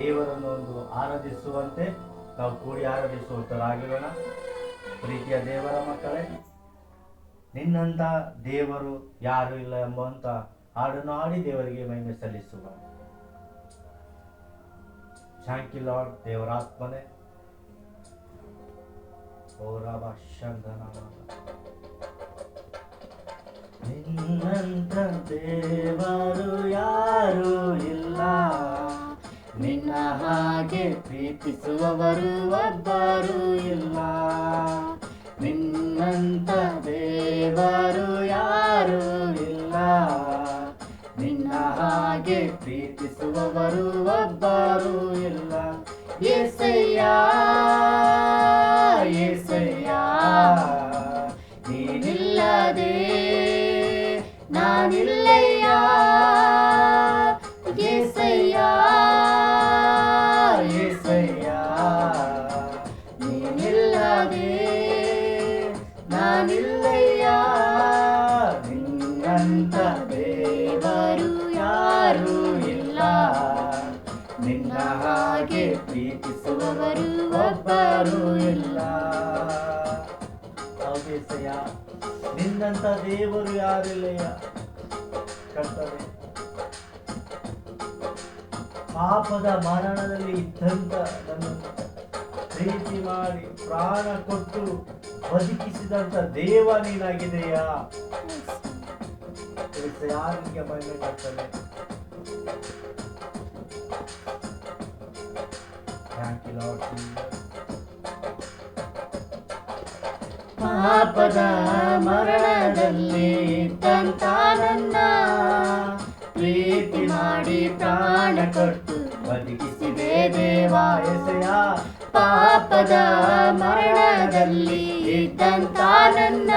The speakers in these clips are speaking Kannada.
ದೇವರನ್ನು ಒಂದು ಆರಾಧಿಸುವಂತೆ ನಾವು ಕೂಡಿ ಆರಾಧಿಸುವಂತರಾಗಿರೋಣ. ಪ್ರೀತಿಯ ದೇವರ ಮಕ್ಕಳೇ, ನಿನ್ನಂತ ದೇವರು ಯಾರು ಇಲ್ಲ ಎಂಬಂತ ಹಾಡನ್ನು ಹಾಡಿ ದೇವರಿಗೆ ಮಹಿಮೆ ಸಲ್ಲಿಸುವ. Thank you lord. ದೇವರಾತ್ಮನೆ ನಿನ್ನಂತ ದೇವರು ಯಾರು ಇಲ್ಲ, ನಿನ್ನ ಹಾಗೆ ಪ್ರೀತಿಸುವವರು ಒಬ್ಬರು ಇಲ್ಲ. ನಿನ್ನಂತ ದೇವರು ಯಾರು ಇಲ್ಲ, ನಿನ್ನ ಹಾಗೆ ಪ್ರೀತಿಸುವವರು ಒಬ್ಬರು ಇಲ್ಲ. యేసయ్య యేసయ్య ನೀನಿಲ್ಲದೆ ನಾನಿಲ್ಲಯ್ಯ. యేసయ్య యేసయ్ಯ ನೀನಿಲ್ಲದೆ ನಾನಿಲ್ಲಯ್ಯ. ನಿನ್ನಂತ ದೇವರು ಯಾರು ಇಲ್ಲ, ನಿನ್ನ ಹಾಗೆ ಪ್ರೀತಿಸುವವರು ಒಬ್ಬರು ಇಲ್ಲ. ಹೌದೇಸಯ್ಯ, ನಿನ್ನಂತ ದೇವರು ಯಾರಿಲ್ಲಯ್ಯ. ಕರ್ತನೆ, ಪಾಪದ ಮರಣದಲ್ಲಿ ಇದ್ದಂತ ನನ್ನನ್ನು ಪ್ರೀತಿ ಮಾಡಿ ಪ್ರಾಣ ಕೊಟ್ಟು ಬದುಕಿಸಿದಂತ ದೇವ ನೀನಾಗಿದೆಯಾ. ಯಾರಿಗೆ ಮಹಿಮೆ ಕರ್ತನೆ. ಪಾಪದ ಮರಣದಲ್ಲಿ ಇದ್ದಂತ ನನ್ನ ಪ್ರೀತಿ ಮಾಡಿ ಪ್ರಾಣ ಕೊಟ್ಟು ಬದುಕಿಸಿದೆ ದೇವಾ. యేసయ్య, ಪಾಪದ ಮರಣದಲ್ಲಿ ಇದ್ದಂತ ನನ್ನ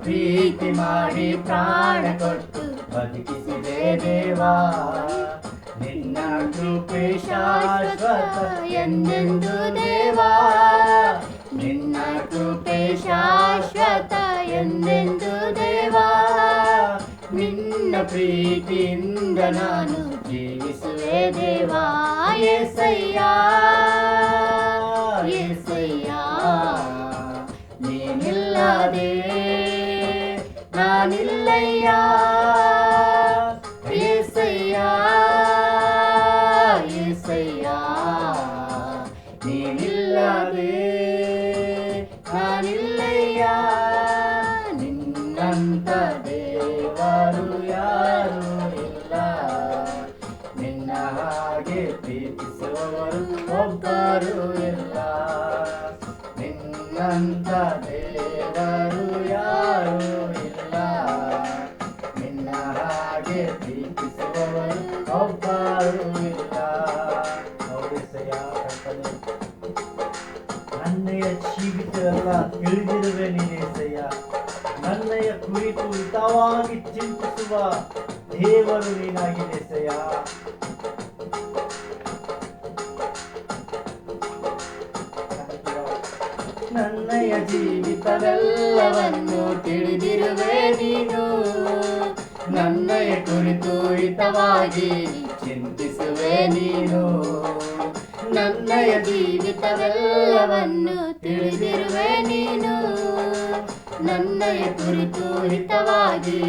ಪ್ರೀತಿ ಮಾಡಿ ಪ್ರಾಣ ಕೊಟ್ಟು ಬದುಕಿಸಿದೆ ದೇವಾ. ನಿನ್ನ ಕೃಪೆ ಶಾಶ್ವತ ಎಂದೆಂದು ದೇವಾ, ನಿನ್ನ ಕೃಪೆ ಶಾಶ್ವತ ಎಂದೆಂದು ದೇವಾ. ನಿನ್ನ ಪ್ರೀತಿಯಿಂದ ನಾನು ಜೀವಿಸುವೆ ದೇವಾ. యేసయ్య యేసయ్య ನೀನಿಲ್ಲದೆ ನಾನಿಲ್ಲಯ್ಯ. యేసయ్య యేసయ్య ನೀನಿಲ್ಲದೆ ನಾನಿಲ್ಲಯ್ಯ. ನಿನ್ನಂತ ದೇವರು ಯಾರು ಇಲ್ಲ, ನಿನ್ನ ಹಾಗೆ ಪ್ರೀತಿಸುವವರು ಒಬ್ಬರು ಇಲ್ಲ. ನಿನ್ನಂತ ದೇವರು ಯಾರು ಇಲ್ಲ, ನಿನ್ನ ಹಾಗೆ ಪ್ರೀತಿಸುವವರು ಒಬ್ಬರು ಇಲ್ಲ. ಹೌದೇಸಯ್ಯ, ಕರ್ತನೆ, ನನ್ನಯ ಜೀವಿತವೆಲ್ಲ ತಿಳಿದಿರುವೆ ನೀನೇಸಯ್ಯ. ನನ್ನಯ ಕುರಿತು ಹಿತವಾಗಿ ಚಿಂತಿಸುವ ದೇವರು ನೀನಾಗಿದೆ ಸಯ್ಯ. ನನ್ನಯ ಜೀವಿತವೆಲ್ಲವನ್ನು ತಿಳಿದಿರುವೆ ನೀನು, ನನ್ನಯ ಕುರಿತು ಹಿತವಾಗಿ ಚಿಂತಿಸುವೆ ನೀನು. ನನ್ನಯ ಜೀವಿತವೆಲ್ಲವನ್ನು ತಿಳಿದಿರುವೆ ನೀನು, ನನ್ನಯ ಕುರಿತು ಹಿತವಾಗಿ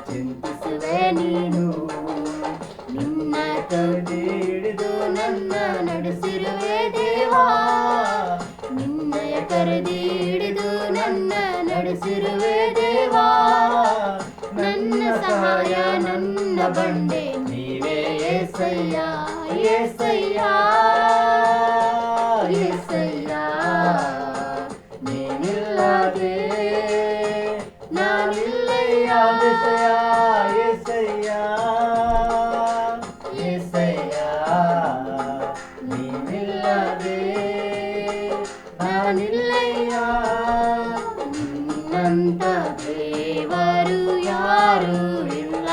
ಚಿಂತಿಸುವೆ ನೀನು. ನಿನ್ನ ಕೈ ಹಿಡಿದು ನನ್ನ ನಡೆಸಿರುವೆ ದೇವಾ, ನಿನ್ನಯ ಕರೆದಿ ಹಿಡಿದು ನನ್ನ ನಡೆಸಿರುವೆ ದೇವಾ. ನನ್ನ ಸಹಾಯ ನನ್ನ ಬಂಡೆ ನೀವೇ యేసయ్య. యేసయ్య యేసయ్య ನೀನಿಲ್ಲದೆ ನಾನಿಲ್ಲಯ್ಯ. యేసయ్య యేసయ్య ನೀನಿಲ್ಲದೆ ನಾನಿಲ್ಲಯ್ಯ. ನಿನ್ನಂತ ದೇವರು ಯಾರು ಇಲ್ಲ,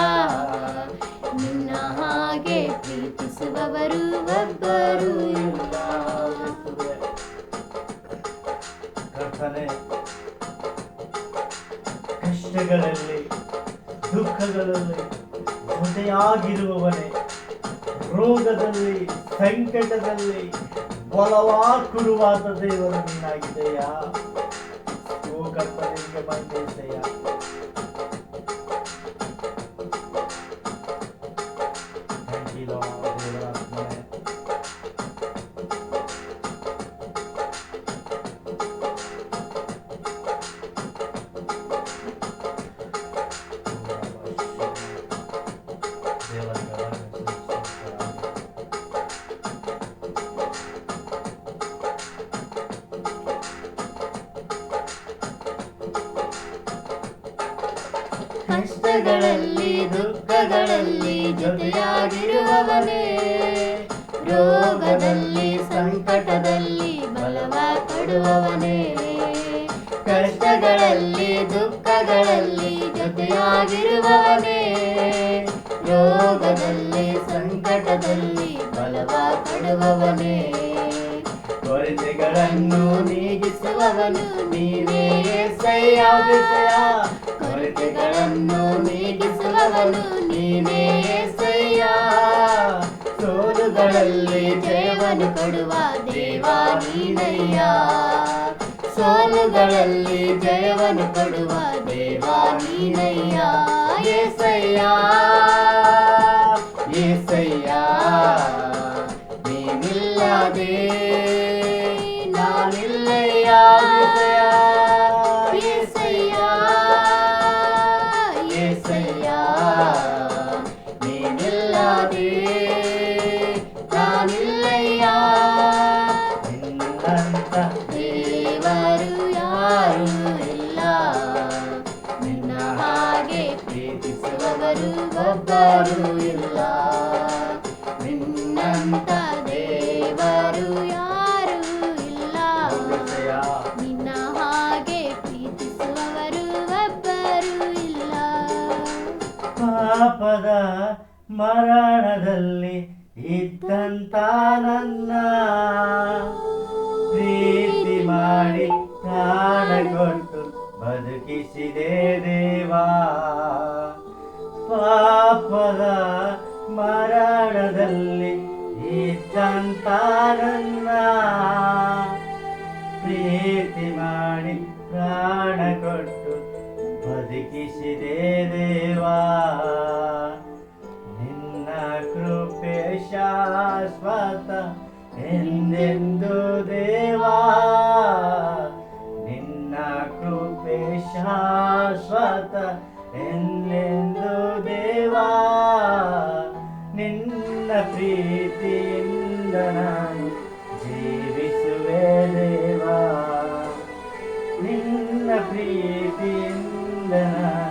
ನಿನ್ನ ಹಾಗೆ ಪ್ರೀತಿಸುವವರು ಒಬ್ಬರು ಇಲ್ಲ. ಕರ್ತನೆ, ಕಷ್ಟಗಳಲ್ಲಿ ದುಃಖಗಳಲ್ಲಿ ಜೊತೆಯಾಗಿರುವವನೇ, ರೋಗದಲ್ಲಿ ಸಂಕಟದಲ್ಲಿ ಬಲವಾ ಕೊಡುವಾದ ದೇವರು ನೀನಾಗಿದೆಯಾ. ಓ ಕರ್ತನಿಗೆ ಮಹಿಮೆಸೆಯ. ಕಷ್ಟಗಳಲ್ಲಿ ದುಃಖಗಳಲ್ಲಿ ಜೊತೆಯಾಗಿರುವವನೇ, ರೋಗದಲ್ಲಿ ಸಂಕಟದಲ್ಲಿ ಬಲವ ಕೊಡುವವನೇ. ಕಷ್ಟಗಳಲ್ಲಿ ದುಃಖಗಳಲ್ಲಿ ಜೊತೆಯಾಗಿರುವವನೇ, ರೋಗದಲ್ಲಿ ಸಂಕಟದಲ್ಲಿ ಬಲವ ಕೊಡುವವನೇ. ಕೊರತೆಗಳನ್ನು ನೀಗಿಸುವವನು ನೀನೇ యేసయ్య. ಕೊರತೆಗಳನ್ನು ನೀಗಿಸುವವನು ನೀನೇ యేసయ్ಯ. ಸೋಲುಗಳಲ್ಲಿ ಜಯವನ್ನು ಕೊಡುವ ದೇವಾ ನೀನಯ್ಯ. ಸೋಲುಗಳಲ್ಲಿ ಜಯವನ್ನು ಕೊಡುವ ದೇವಾ ನೀನಯ್ಯ. యేసయ్య యేసయ్య, ನೀನಿಲ್ಲದೆ ನಾನಿಲ್ಲಯ್ಯ. యేసయ్య యేసయ్య, ನೀನಿಲ್ಲದೆ ನಾನಿಲ್ಲಯ್ಯ. ನಿನ್ನಂತ ದೇವರು ಯಾರೂ ಇಲ್ಲ, ನಿನ್ನ ಹಾಗೆ ಪ್ರೀತಿಸುವವರು ಒಬ್ಬರೂ ಇಲ್ಲ. ನಿನ್ನಂತ ದೇವರು ಯಾರೂ ಇಲ್ಲ, ನಿನ್ನ ಹಾಗೆ ಪ್ರೀತಿಸುವವರು ಒಬ್ಬರೂ ಇಲ್ಲ. ಪಾಪದ ಮರಣದಲ್ಲಿ ಇದ್ದಂತ ನನ್ನ ಪ್ರೀತಿ ಮಾಡಿ ಪ್ರಾಣ ಕೊಟ್ಟು ಬದುಕಿಸಿದೆ ದೇವಾ. ಪಾಪದ ಮರಣದಲ್ಲಿ ಇದ್ದಂತ ನನ್ನ ಪ್ರೀತಿ ಮಾಡಿ ಪ್ರಾಣ ಕೊಟ್ಟು ಬದುಕಿಸಿದೆ ದೇವಾ. ನಿನ್ನ ಕೃಪೆ ಶಾಶ್ವತ ಎಂದೆಂದು ದೇವಾ. ನಿನ್ನ ಕೃಪೆ ಶಾಶ್ವತ ಎಂದೆಂದು ದೇವಾ. ನಿನ್ನ ಪ್ರೀತಿಯಿಂದ ನಾನು ಜೀವಿಸುವೆ ದೇವಾ. ನಿನ್ನ ಪ್ರೀತಿಯಿಂದ ನಾನು